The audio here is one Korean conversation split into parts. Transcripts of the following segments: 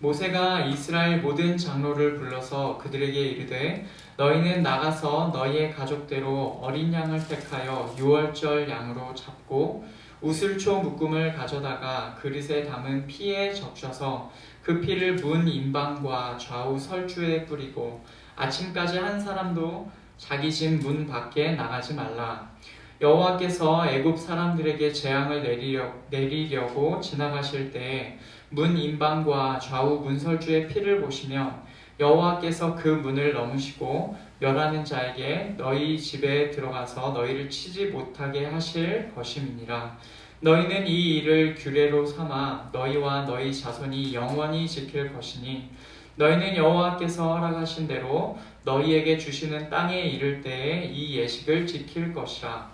모세가 이스라엘 모든 장로를 불러서 그들에게 이르되 너희는 나가서 너희의 가족대로 어린 양을 택하여 유월절 양으로 잡고 우슬초 묶음을 가져다가 그릇에 담은 피에 적셔서 그 피를 문 인방과 좌우 설주에 뿌리고 아침까지 한 사람도 자기 집 문 밖에 나가지 말라. 여호와께서 애굽 사람들에게 재앙을 내리려고 지나가실 때에 문 인방과 좌우 문설주의 피를 보시면 여호와께서 그 문을 넘으시고 멸하는 자에게 너희 집에 들어가서 너희를 치지 못하게 하실 것임이니라. 너희는 이 일을 규례로 삼아 너희와 너희 자손이 영원히 지킬 것이니 너희는 여호와께서 허락하신 대로 너희에게 주시는 땅에 이를 때에 이 예식을 지킬 것이라.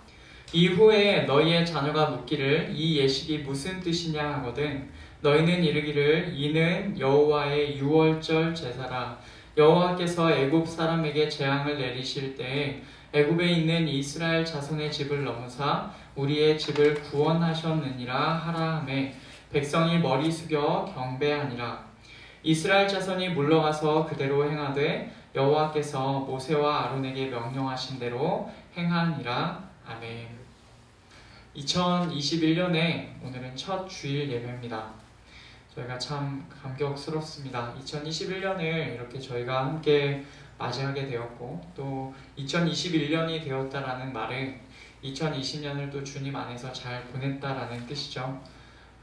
이후에 너희의 자녀가 묻기를 이 예식이 무슨 뜻이냐 하거든 너희는 이르기를 이는 여호와의 유월절 제사라. 여호와께서 애굽 사람에게 재앙을 내리실 때에 애굽에 있는 이스라엘 자손의 집을 넘으사 우리의 집을 구원하셨느니라 하라 하매 백성이 머리 숙여 경배하니라. 이스라엘 자손이 물러가서 그대로 행하되 여호와께서 모세와 아론에게 명령하신 대로 행하니라. 아멘. 2021년에 오늘은 첫 주일 예배입니다. 저희가 참 감격스럽습니다. 2021년을 이렇게 저희가 함께 맞이하게 되었고 또 2021년이 되었다라는 말은 2020년을 또 주님 안에서 잘 보냈다라는 뜻이죠.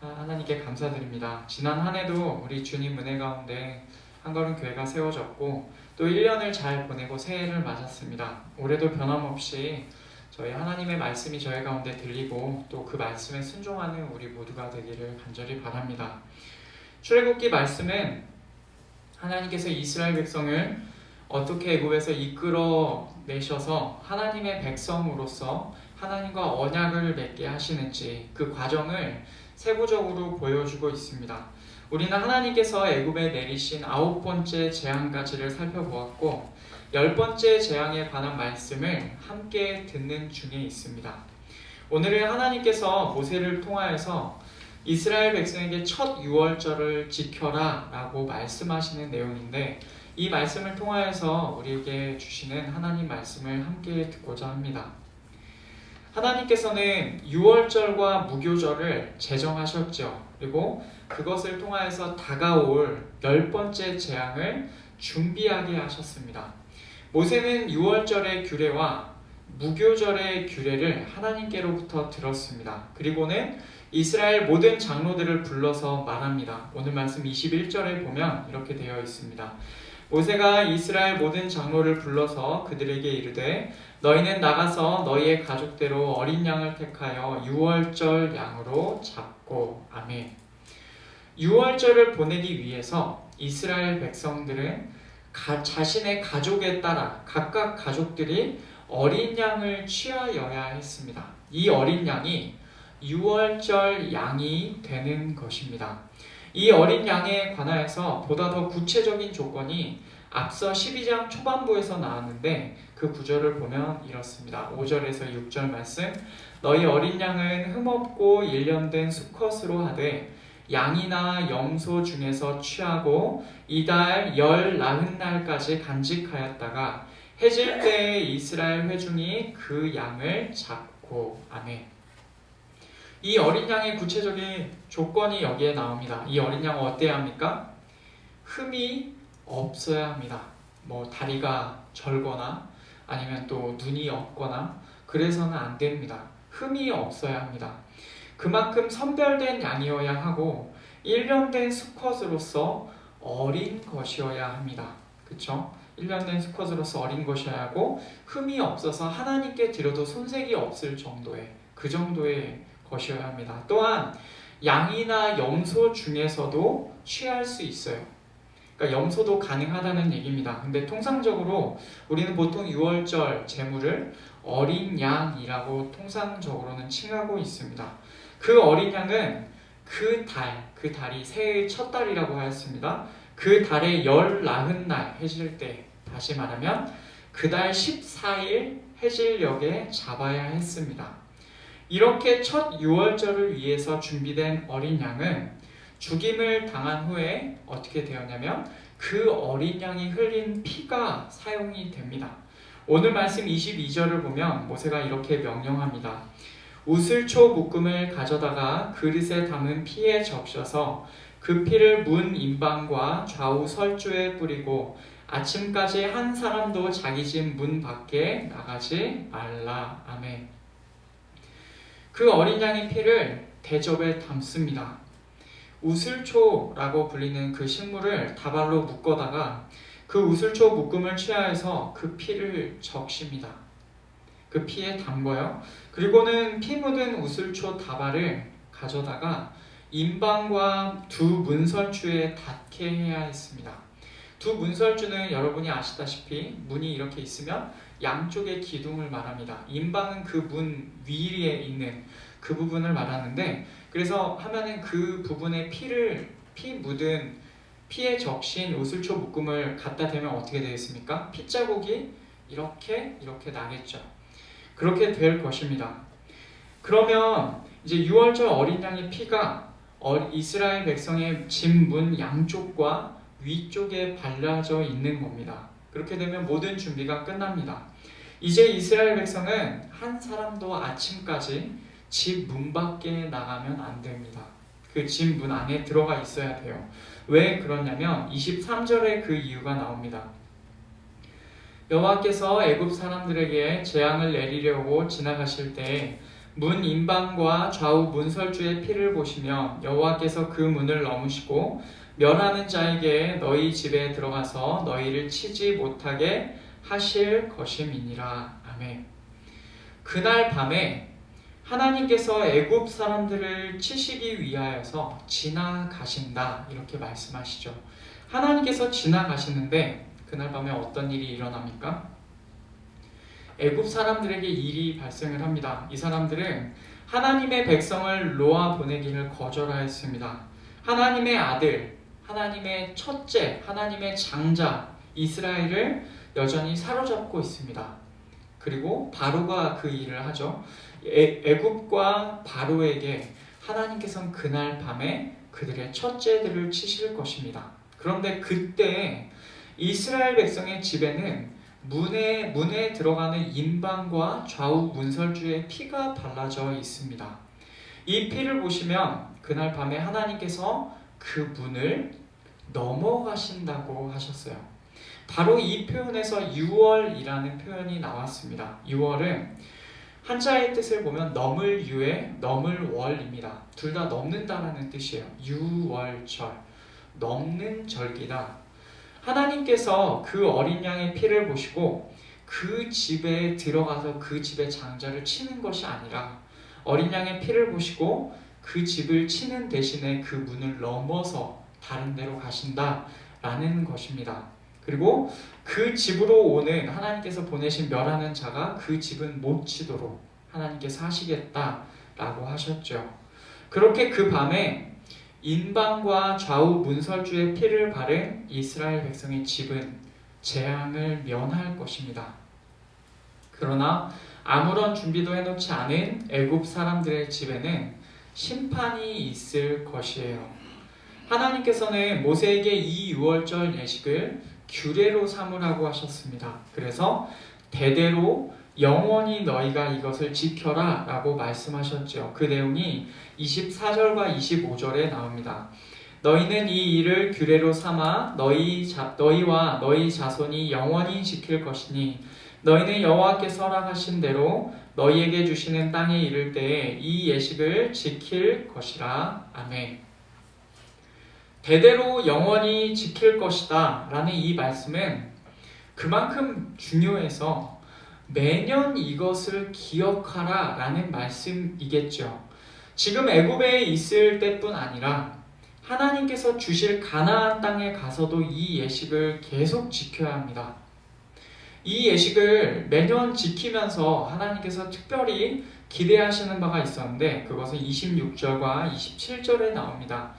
하나님께 감사드립니다. 지난 한 해도 우리 주님 은혜 가운데 한걸음 교회가 세워졌고 또 1년을 잘 보내고 새해를 맞았습니다. 올해도 변함없이 저희 하나님의 말씀이 저희 가운데 들리고 또 그 말씀에 순종하는 우리 모두가 되기를 간절히 바랍니다. 출애굽기 말씀은 하나님께서 이스라엘 백성을 어떻게 애굽에서 이끌어내셔서 하나님의 백성으로서 하나님과 언약을 맺게 하시는지 그 과정을 세부적으로 보여주고 있습니다. 우리는 하나님께서 애굽에 내리신 9번째 재앙까지를 살펴보았고 10번째 재앙에 관한 말씀을 함께 듣는 중에 있습니다. 오늘은 하나님께서 모세를 통하여서 이스라엘 백성에게 첫 유월절을 지켜라 라고 말씀하시는 내용인데 이 말씀을 통하여서 우리에게 주시는 하나님 말씀을 함께 듣고자 합니다. 하나님께서는 유월절과 무교절을 제정하셨죠. 그리고 그것을 통하여서 다가올 10번째 재앙을 준비하게 하셨습니다. 모세는 유월절의 규례와 무교절의 규례를 하나님께로부터 들었습니다. 그리고는 이스라엘 모든 장로들을 불러서 말합니다. 오늘 말씀 21절에 보면 이렇게 되어 있습니다. 모세가 이스라엘 모든 장로를 불러서 그들에게 이르되 너희는 나가서 너희의 가족대로 어린 양을 택하여 유월절 양으로 잡고. 아멘. 유월절을 보내기 위해서 이스라엘 백성들은 자신의 가족에 따라 각각 가족들이 어린 양을 취하여야 했습니다. 이 어린 양이 유월절 양이 되는 것입니다. 이 어린 양에 관하여서 보다 더 구체적인 조건이 앞서 12장 초반부에서 나왔는데 그 구절을 보면 이렇습니다. 5절에서 6절 말씀 너희 어린 양은 흠없고 일련된 수컷으로 하되 양이나 염소 중에서 취하고 이달 열 나흔 날까지 간직하였다가 해질 때에 이스라엘 회중이 그 양을 잡고. 아멘. 이 어린 양의 구체적인 조건이 여기에 나옵니다. 이 어린 양은 어때야 합니까? 흠이 없어야 합니다. 다리가 절거나 아니면 또 눈이 없거나 그래서는 안 됩니다. 흠이 없어야 합니다. 그만큼 선별된 양이어야 하고 일련된 수컷으로서 어린 것이어야 합니다. 그렇죠? 일련된 수컷으로서 어린 것이어야 하고 흠이 없어서 하나님께 드려도 손색이 없을 정도의 그 정도의 것이어야 합니다. 또한 양이나 염소 중에서도 취할 수 있어요. 그러니까 염소도 가능하다는 얘기입니다. 근데 통상적으로 우리는 보통 유월절 제물을 어린 양이라고 통상적으로는 칭하고 있습니다. 그 어린 양은 그 달이 새해의 첫 달이라고 하였습니다. 그 달의 열 나흔 날 해질 때, 다시 말하면 그 달 14일 해질녘에 잡아야 했습니다. 이렇게 첫 유월절을 위해서 준비된 어린 양은 죽임을 당한 후에 어떻게 되었냐면 그 어린 양이 흘린 피가 사용이 됩니다. 오늘 말씀 22절을 보면 모세가 이렇게 명령합니다. 우슬초 묶음을 가져다가 그릇에 담은 피에 적셔서 그 피를 문 임방과 좌우 설주에 뿌리고 아침까지 한 사람도 자기 집 문 밖에 나가지 말라. 아멘. 그 어린 양의 피를 대접에 담습니다. 우슬초라고 불리는 그 식물을 다발로 묶어다가 그 우슬초 묶음을 취하여서 그 피를 적십니다. 그 피에 담궈요. 그리고는 피 묻은 우슬초 다발을 가져다가 임방과 두 문설주에 닿게 해야 했습니다. 두 문설주는 여러분이 아시다시피 문이 이렇게 있으면 양쪽의 기둥을 말합니다. 임방은 그 문 위에 있는 그 부분을 말하는데, 그래서 하면은 그 부분에 피 묻은 피에 적신 우슬초 묶음을 갖다 대면 어떻게 되겠습니까? 핏자국이 이렇게 나겠죠. 그렇게 될 것입니다. 그러면 이제 6월절 어린 양의 피가 이스라엘 백성의 집 문 양쪽과 위쪽에 발라져 있는 겁니다. 그렇게 되면 모든 준비가 끝납니다. 이제 이스라엘 백성은 한 사람도 아침까지 집 문 밖에 나가면 안 됩니다. 그 집 문 안에 들어가 있어야 돼요. 왜 그러냐면 23절에 그 이유가 나옵니다. 여호와께서 애굽 사람들에게 재앙을 내리려고 지나가실 때 문 임방과 좌우 문설주의 피를 보시면 여호와께서 그 문을 넘으시고 멸하는 자에게 너희 집에 들어가서 너희를 치지 못하게 하실 것임이니라. 아멘. 그날 밤에 하나님께서 애굽 사람들을 치시기 위하여서 지나가신다 이렇게 말씀하시죠. 하나님께서 지나가시는데 그날 밤에 어떤 일이 일어납니까? 애굽 사람들에게 일이 발생을 합니다. 이 사람들은 하나님의 백성을 놓아 보내기를 거절하였습니다. 하나님의 아들, 하나님의 첫째, 하나님의 장자 이스라엘을 여전히 사로잡고 있습니다. 그리고 바로가 그 일을 하죠. 애굽과 바로에게 하나님께서는 그날 밤에 그들의 첫째들을 치실 것입니다. 그런데 그때 이스라엘 백성의 집에는 문에 들어가는 임방과 좌우 문설주에 피가 발라져 있습니다. 이 피를 보시면 그날 밤에 하나님께서 그 문을 넘어가신다고 하셨어요. 바로 이 표현에서 유월이라는 표현이 나왔습니다. 유월은 한자의 뜻을 보면 넘을 유에 넘을 월입니다. 둘 다 넘는다라는 뜻이에요. 유월절, 넘는 절기다. 하나님께서 그 어린 양의 피를 보시고 그 집에 들어가서 그 집의 장자를 치는 것이 아니라 어린 양의 피를 보시고 그 집을 치는 대신에 그 문을 넘어서 다른 데로 가신다라는 것입니다. 그리고 그 집으로 오는 하나님께서 보내신 멸하는 자가 그 집은 못 치도록 하나님께서 하시겠다라고 하셨죠. 그렇게 그 밤에 임방과 좌우 문설주의 피를 바른 이스라엘 백성의 집은 재앙을 면할 것입니다. 그러나 아무런 준비도 해놓지 않은 애굽 사람들의 집에는 심판이 있을 것이에요. 하나님께서는 모세에게 이 유월절 예식을 규례로 삼으라고 하셨습니다. 그래서 대대로 영원히 너희가 이것을 지켜라 라고 말씀하셨죠. 그 내용이 24절과 25절에 나옵니다. 너희는 이 일을 규례로 삼아 너희와 너희 자손이 영원히 지킬 것이니 너희는 여호와께서 허락하신 대로 너희에게 주시는 땅에 이를 때에 이 예식을 지킬 것이라. 아멘. 대대로 영원히 지킬 것이다 라는 이 말씀은 그만큼 중요해서 매년 이것을 기억하라 라는 말씀이겠죠. 지금 애굽에 있을 때뿐 아니라 하나님께서 주실 가나안 땅에 가서도 이 예식을 계속 지켜야 합니다. 이 예식을 매년 지키면서 하나님께서 특별히 기대하시는 바가 있었는데 그것은 26절과 27절에 나옵니다.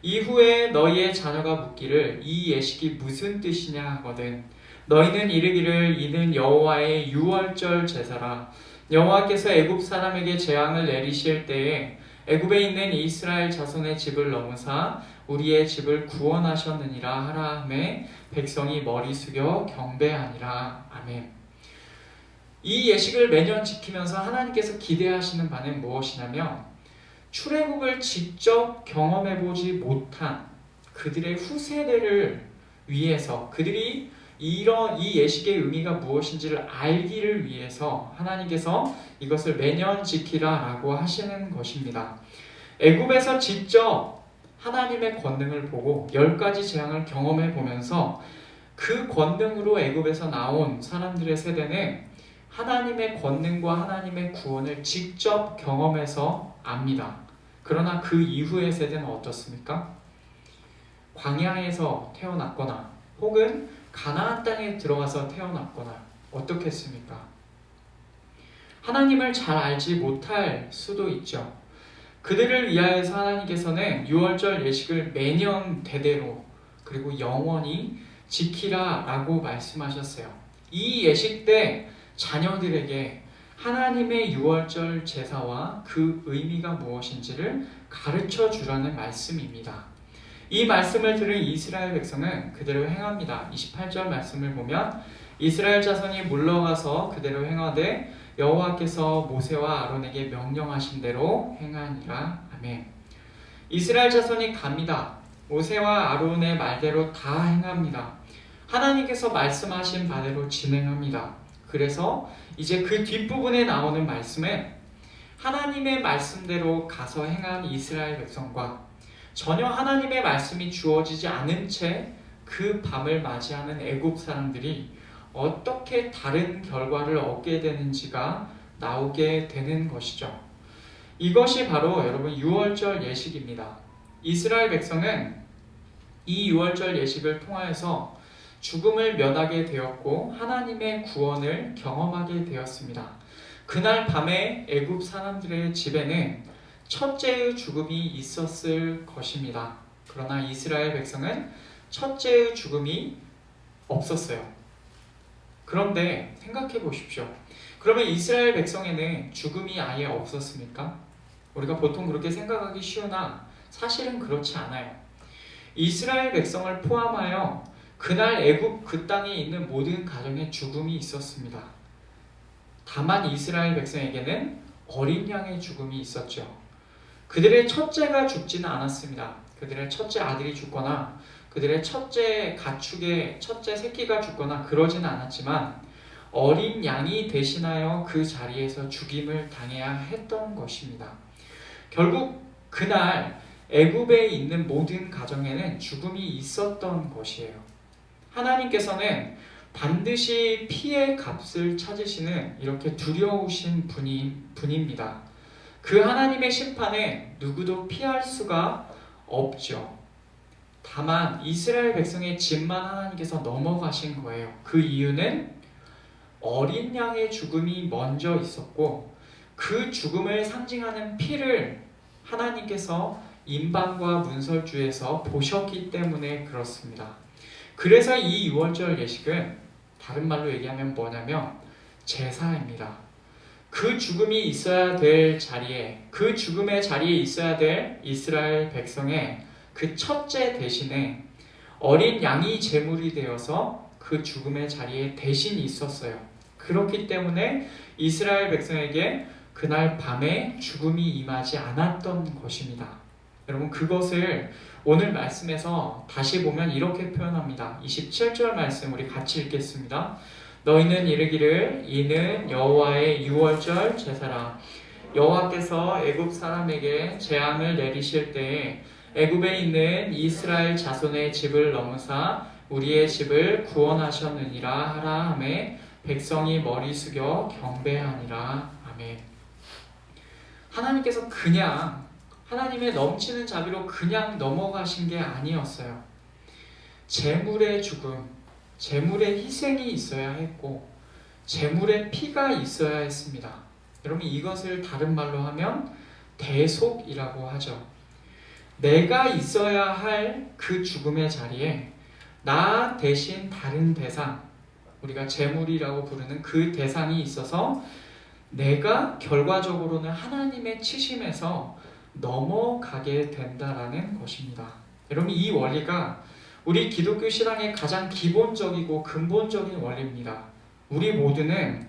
이후에 너희의 자녀가 묻기를 이 예식이 무슨 뜻이냐 하거든 너희는 이르기를 이는 여호와의 유월절 제사라. 여호와께서 애굽 사람에게 재앙을 내리실 때에 애굽에 있는 이스라엘 자손의 집을 넘으사 우리의 집을 구원하셨느니라 하라 하매 백성이 머리 숙여 경배하니라. 아멘. 이 예식을 매년 지키면서 하나님께서 기대하시는 바는 무엇이냐면 출애굽을 직접 경험해보지 못한 그들의 후세대를 위해서, 그들이 이 예식의 의미가 무엇인지를 알기를 위해서 하나님께서 이것을 매년 지키라라고 하시는 것입니다. 애굽에서 직접 하나님의 권능을 보고 10가지 재앙을 경험해 보면서 그 권능으로 애굽에서 나온 사람들의 세대는 하나님의 권능과 하나님의 구원을 직접 경험해서 압니다. 그러나 그 이후의 세대는 어떻습니까? 광야에서 태어났거나 혹은 가나안 땅에 들어가서 태어났거나 어떻게 했습니까? 하나님을 잘 알지 못할 수도 있죠. 그들을 위하여서 하나님께서는 유월절 예식을 매년 대대로 그리고 영원히 지키라 라고 말씀하셨어요. 이 예식 때 자녀들에게 하나님의 유월절 제사와 그 의미가 무엇인지를 가르쳐 주라는 말씀입니다. 이 말씀을 들은 이스라엘 백성은 그대로 행합니다. 28절 말씀을 보면 이스라엘 자손이 물러가서 그대로 행하되 여호와께서 모세와 아론에게 명령하신 대로 행하니라. 아멘. 이스라엘 자손이 갑니다. 모세와 아론의 말대로 다 행합니다. 하나님께서 말씀하신 바대로 진행합니다. 그래서 이제 그 뒷부분에 나오는 말씀은 하나님의 말씀대로 가서 행한 이스라엘 백성과 전혀 하나님의 말씀이 주어지지 않은 채 그 밤을 맞이하는 애굽 사람들이 어떻게 다른 결과를 얻게 되는지가 나오게 되는 것이죠. 이것이 바로 여러분 유월절 예식입니다. 이스라엘 백성은 이 유월절 예식을 통하여서 죽음을 면하게 되었고 하나님의 구원을 경험하게 되었습니다. 그날 밤에 애굽 사람들의 집에는 첫째의 죽음이 있었을 것입니다. 그러나 이스라엘 백성은 첫째의 죽음이 없었어요. 그런데 생각해 보십시오. 그러면 이스라엘 백성에는 죽음이 아예 없었습니까? 우리가 보통 그렇게 생각하기 쉬우나 사실은 그렇지 않아요. 이스라엘 백성을 포함하여 그날 애굽 그 땅에 있는 모든 가정에 죽음이 있었습니다. 다만 이스라엘 백성에게는 어린 양의 죽음이 있었죠. 그들의 첫째가 죽지는 않았습니다. 그들의 첫째 아들이 죽거나 그들의 첫째 가축의 첫째 새끼가 죽거나 그러지는 않았지만 어린 양이 대신하여 그 자리에서 죽임을 당해야 했던 것입니다. 결국 그날 애굽에 있는 모든 가정에는 죽음이 있었던 것이에요. 하나님께서는 반드시 피의 값을 찾으시는 이렇게 두려우신 분입니다. 그 하나님의 심판에 누구도 피할 수가 없죠. 다만 이스라엘 백성의 집만 하나님께서 넘어가신 거예요. 그 이유는 어린 양의 죽음이 먼저 있었고 그 죽음을 상징하는 피를 하나님께서 임방과 문설주에서 보셨기 때문에 그렇습니다. 그래서 이 유월절 예식은 다른 말로 얘기하면 뭐냐면 제사입니다. 그 죽음이 있어야 될 자리에, 그 죽음의 자리에 있어야 될 이스라엘 백성의 그 첫째 대신에 어린 양이 제물이 되어서 그 죽음의 자리에 대신 있었어요. 그렇기 때문에 이스라엘 백성에게 그날 밤에 죽음이 임하지 않았던 것입니다. 여러분 그것을 오늘 말씀에서 다시 보면 이렇게 표현합니다. 27절 말씀 우리 같이 읽겠습니다. 너희는 이르기를 이는 여호와의 유월절 제사라. 여호와께서 애굽 사람에게 재앙을 내리실 때에 애굽에 있는 이스라엘 자손의 집을 넘으사 우리의 집을 구원하셨느니라 하라 하매 백성이 머리 숙여 경배하니라. 아멘. 하나님께서 그냥 하나님의 넘치는 자비로 그냥 넘어가신 게 아니었어요. 제물의 죽음, 제물의 희생이 있어야 했고 제물의 피가 있어야 했습니다. 여러분 이것을 다른 말로 하면 대속이라고 하죠. 내가 있어야 할 그 죽음의 자리에 나 대신 다른 대상, 우리가 제물이라고 부르는 그 대상이 있어서 내가 결과적으로는 하나님의 치심에서 넘어가게 된다라는 것입니다. 여러분, 이 원리가 우리 기독교 신앙의 가장 기본적이고 근본적인 원리입니다. 우리 모두는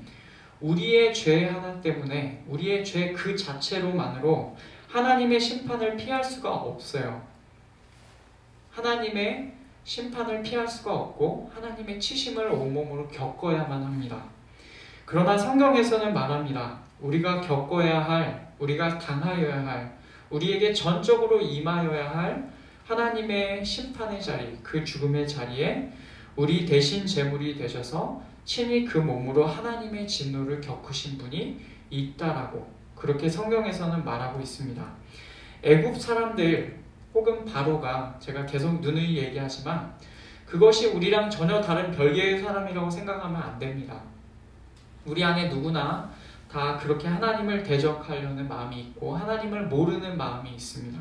우리의 죄 하나 때문에, 우리의 죄 그 자체로만으로 하나님의 심판을 피할 수가 없어요. 하나님의 심판을 피할 수가 없고 하나님의 치심을 온몸으로 겪어야만 합니다. 그러나 성경에서는 말합니다. 우리가 겪어야 할, 우리가 당하여야 할, 우리에게 전적으로 임하여야 할 하나님의 심판의 자리, 그 죽음의 자리에 우리 대신 제물이 되셔서 친히 그 몸으로 하나님의 진노를 겪으신 분이 있다라고 그렇게 성경에서는 말하고 있습니다. 애굽 사람들 혹은 바로가, 제가 계속 누누이 얘기하지만 그것이 우리랑 전혀 다른 별개의 사람이라고 생각하면 안 됩니다. 우리 안에 누구나 다 그렇게 하나님을 대적하려는 마음이 있고 하나님을 모르는 마음이 있습니다.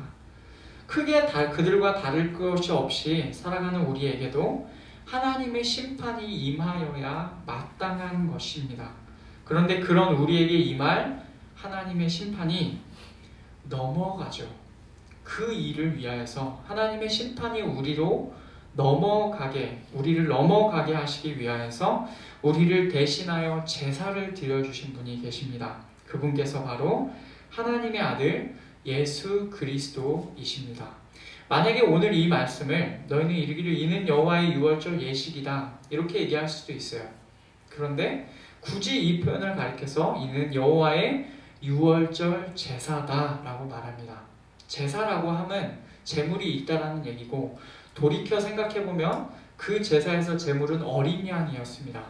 크게 그들과 다를 것이 없이 살아가는 우리에게도 하나님의 심판이 임하여야 마땅한 것입니다. 그런데 그런 우리에게 임할 하나님의 심판이 넘어가죠. 그 일을 위하여서 하나님의 심판이 우리를 넘어가게 하시기 위하여서 우리를 대신하여 제사를 드려주신 분이 계십니다. 그분께서 바로 하나님의 아들 예수 그리스도이십니다. 만약에 오늘 이 말씀을 너희는 이르기를 이는 여호와의 유월절 예식이다 이렇게 얘기할 수도 있어요. 그런데 굳이 이 표현을 가리켜서 이는 여호와의 유월절 제사다 라고 말합니다. 제사라고 하면 제물이 있다라는 얘기고, 돌이켜 생각해보면 그 제사에서 제물은 어린 양이었습니다.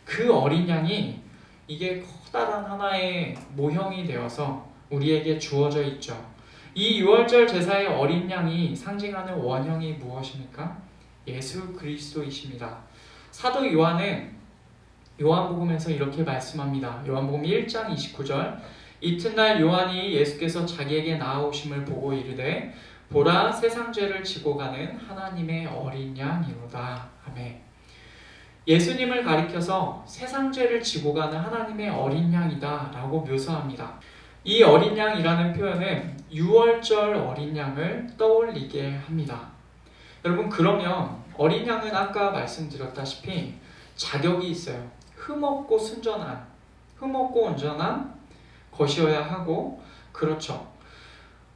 그 어린 양이 이게 커다란 하나의 모형이 되어서 우리에게 주어져 있죠. 이 유월절 제사의 어린 양이 상징하는 원형이 무엇입니까? 예수 그리스도이십니다. 사도 요한은 요한복음에서 이렇게 말씀합니다. 요한복음 1장 29절, 이튿날 요한이 예수께서 자기에게 나아오심을 보고 이르되 보라, 세상 죄를 지고 가는 하나님의 어린 양이로다. 아멘. 예수님을 가리켜서 세상 죄를 지고 가는 하나님의 어린 양이다 라고 묘사합니다. 이 어린 양이라는 표현은 유월절 어린 양을 떠올리게 합니다. 여러분, 그러면 어린 양은 아까 말씀드렸다시피 자격이 있어요. 흠없고 온전한 것이어야 하고, 그렇죠.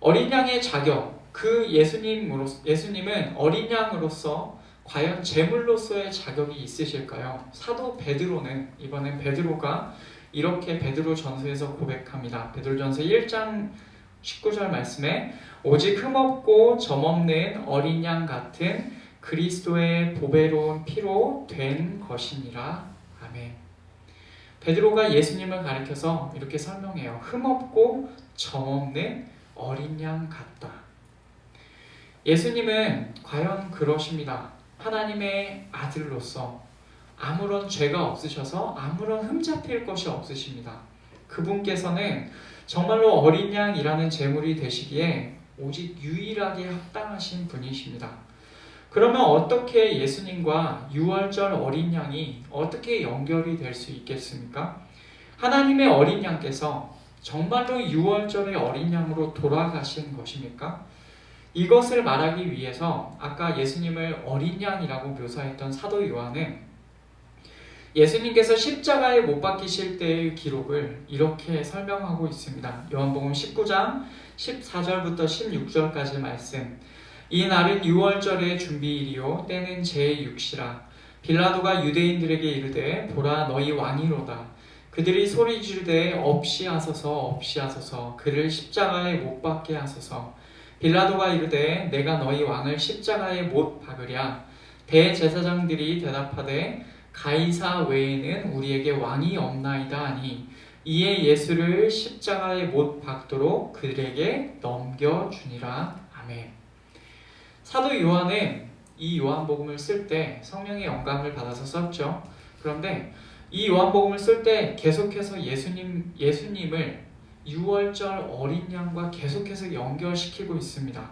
어린 양의 자격, 그 예수님은 어린 양으로서 과연 제물로서의 자격이 있으실까요? 사도 베드로는, 이번엔 베드로가 이렇게 베드로 전서에서 고백합니다. 베드로전서 1장 19절 말씀에 오직 흠없고 점없는 어린 양 같은 그리스도의 보배로운 피로 된 것이니라. 아멘. 베드로가 예수님을 가리켜서 이렇게 설명해요. 흠없고 점없는 어린 양 같다. 예수님은 과연 그러십니다. 하나님의 아들로서 아무런 죄가 없으셔서 아무런 흠잡힐 것이 없으십니다. 그분께서는 정말로 어린 양이라는 제물이 되시기에 오직 유일하게 합당하신 분이십니다. 그러면 어떻게 예수님과 유월절 어린 양이 어떻게 연결이 될 수 있겠습니까? 하나님의 어린 양께서 정말로 유월절의 어린 양으로 돌아가신 것입니까? 이것을 말하기 위해서 아까 예수님을 어린 양이라고 묘사했던 사도 요한은 예수님께서 십자가에 못 박히실 때의 기록을 이렇게 설명하고 있습니다. 요한복음 19장 14절부터 16절까지 말씀. 이 날은 유월절의 준비일이요 때는 제6시라. 빌라도가 유대인들에게 이르되 보라, 너희 왕이로다. 그들이 소리 지르되 없이 하소서 그를 십자가에 못 박게 하소서. 빌라도가 이르되 내가 너희 왕을 십자가에 못 박으랴. 대제사장들이 대답하되 가이사 외에는 우리에게 왕이 없나이다 하니 이에 예수를 십자가에 못 박도록 그들에게 넘겨주니라. 아멘. 사도 요한은 이 요한복음을 쓸 때 성령의 영감을 받아서 썼죠. 그런데 이 요한복음을 쓸 때 계속해서 예수님을 유월절 어린 양과 계속해서 연결시키고 있습니다.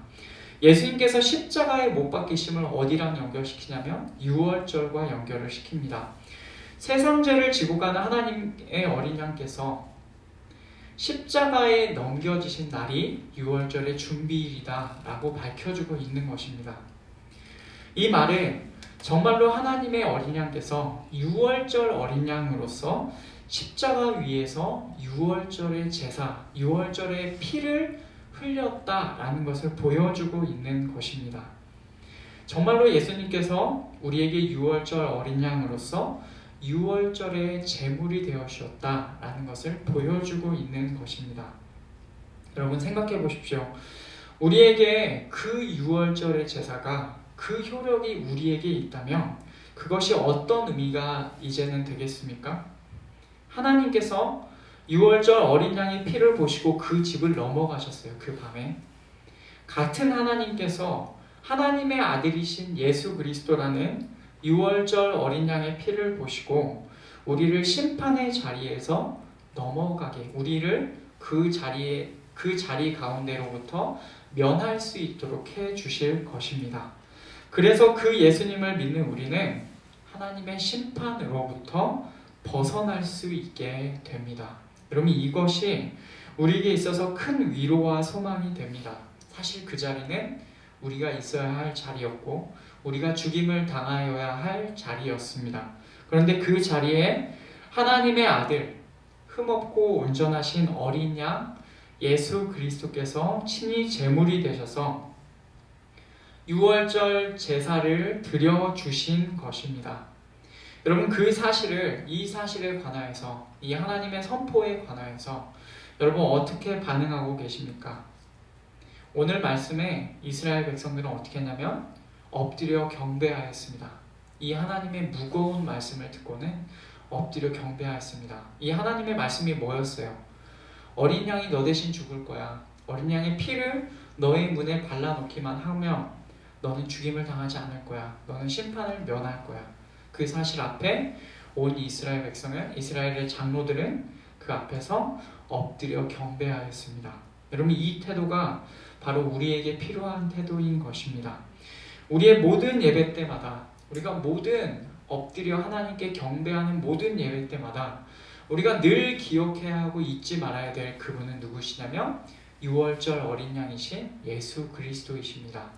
예수님께서 십자가에 못 박히심을 어디랑 연결시키냐면 유월절과 연결을 시킵니다. 세상 죄를 지고 가는 하나님의 어린 양께서 십자가에 넘겨지신 날이 유월절의 준비일이다 라고 밝혀주고 있는 것입니다. 이 말은 정말로 하나님의 어린 양께서 유월절 어린 양으로서 십자가 위에서 유월절의 제사, 유월절의 피를 흘렸다라는 것을 보여주고 있는 것입니다. 정말로 예수님께서 우리에게 유월절 어린 양으로서 유월절의 제물이 되어 주셨다라는 것을 보여주고 있는 것입니다. 여러분 생각해 보십시오. 우리에게 그 유월절의 제사가 그 효력이 우리에게 있다면 그것이 어떤 의미가 이제는 되겠습니까? 하나님께서 유월절 어린 양의 피를 보시고 그 집을 넘어가셨어요. 그 밤에. 같은 하나님께서 하나님의 아들이신 예수 그리스도라는 유월절 어린 양의 피를 보시고 우리를 심판의 자리에서 넘어가게, 우리를 그 자리 가운데로부터 면할 수 있도록 해 주실 것입니다. 그래서 그 예수님을 믿는 우리는 하나님의 심판으로부터 벗어날 수 있게 됩니다. 여러분 이것이 우리에게 있어서 큰 위로와 소망이 됩니다. 사실 그 자리는 우리가 있어야 할 자리였고 우리가 죽임을 당하여야 할 자리였습니다. 그런데 그 자리에 하나님의 아들, 흠없고 온전하신 어린 양 예수 그리스도께서 친히 제물이 되셔서 유월절 제사를 드려주신 것입니다. 여러분 이 사실에 관하여서, 이 하나님의 선포에 관하여서 여러분 어떻게 반응하고 계십니까? 오늘 말씀에 이스라엘 백성들은 어떻게 했냐면 엎드려 경배하였습니다. 이 하나님의 무거운 말씀을 듣고는 엎드려 경배하였습니다. 이 하나님의 말씀이 뭐였어요? 어린 양이 너 대신 죽을 거야. 어린 양의 피를 너의 문에 발라놓기만 하면 너는 죽임을 당하지 않을 거야. 너는 심판을 면할 거야. 그 사실 앞에 온 이스라엘 백성은, 이스라엘의 장로들은 그 앞에서 엎드려 경배하였습니다. 여러분 이 태도가 바로 우리에게 필요한 태도인 것입니다. 우리의 모든 예배 때마다, 우리가 모든 엎드려 하나님께 경배하는 모든 예배 때마다 우리가 늘 기억해야 하고 잊지 말아야 될 그분은 누구시냐면 유월절 어린 양이신 예수 그리스도이십니다.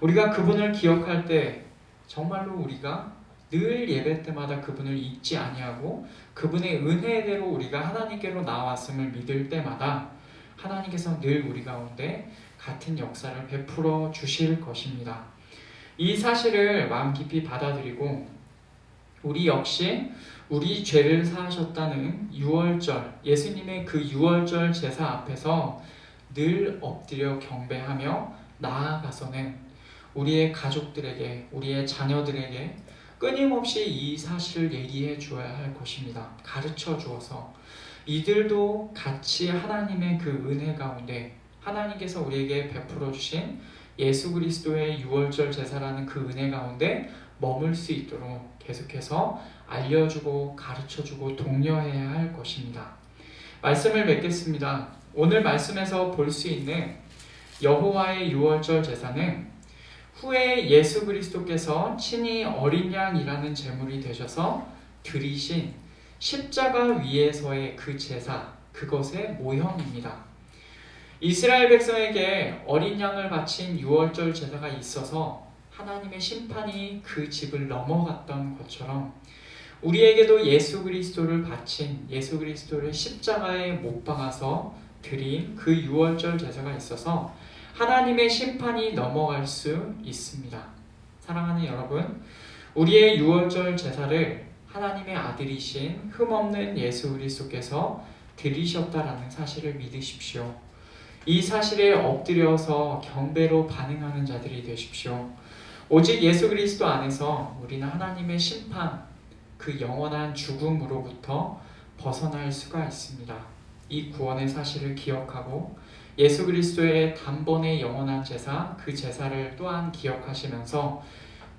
우리가 그분을 기억할 때 정말로 우리가 늘 예배 때마다 그분을 잊지 아니하고 그분의 은혜대로 우리가 하나님께로 나왔음을 믿을 때마다 하나님께서 늘 우리 가운데 같은 역사를 베풀어 주실 것입니다. 이 사실을 마음 깊이 받아들이고 우리 역시 우리 죄를 사하셨다는 유월절, 예수님의 그 유월절 제사 앞에서 늘 엎드려 경배하며 나아가서는 우리의 가족들에게, 우리의 자녀들에게 끊임없이 이 사실을 얘기해 주어야 할 것입니다. 가르쳐 주어서 이들도 같이 하나님의 그 은혜 가운데 하나님께서 우리에게 베풀어 주신 예수 그리스도의 유월절 제사라는 그 은혜 가운데 머물 수 있도록 계속해서 알려주고 가르쳐주고 독려해야 할 것입니다. 말씀을 맺겠습니다. 오늘 말씀에서 볼 수 있는 여호와의 유월절 제사는 후에 예수 그리스도께서 친히 어린 양이라는 제물이 되셔서 드리신 십자가 위에서의 그 제사, 그것의 모형입니다. 이스라엘 백성에게 어린 양을 바친 유월절 제사가 있어서 하나님의 심판이 그 집을 넘어갔던 것처럼 우리에게도 예수 그리스도를 바친, 예수 그리스도를 십자가에 못 박아서 드린 그 유월절 제사가 있어서 하나님의 심판이 넘어갈 수 있습니다. 사랑하는 여러분, 우리의 유월절 제사를 하나님의 아들이신 흠없는 예수 그리스도께서 드리셨다라는 사실을 믿으십시오. 이 사실에 엎드려서 경배로 반응하는 자들이 되십시오. 오직 예수 그리스도 안에서 우리는 하나님의 심판, 그 영원한 죽음으로부터 벗어날 수가 있습니다. 이 구원의 사실을 기억하고 예수 그리스도의 단번에 영원한 제사, 그 제사를 또한 기억하시면서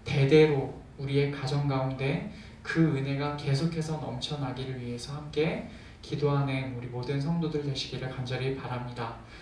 대대로 우리의 가정 가운데 그 은혜가 계속해서 넘쳐나기를 위해서 함께 기도하는 우리 모든 성도들 되시기를 간절히 바랍니다.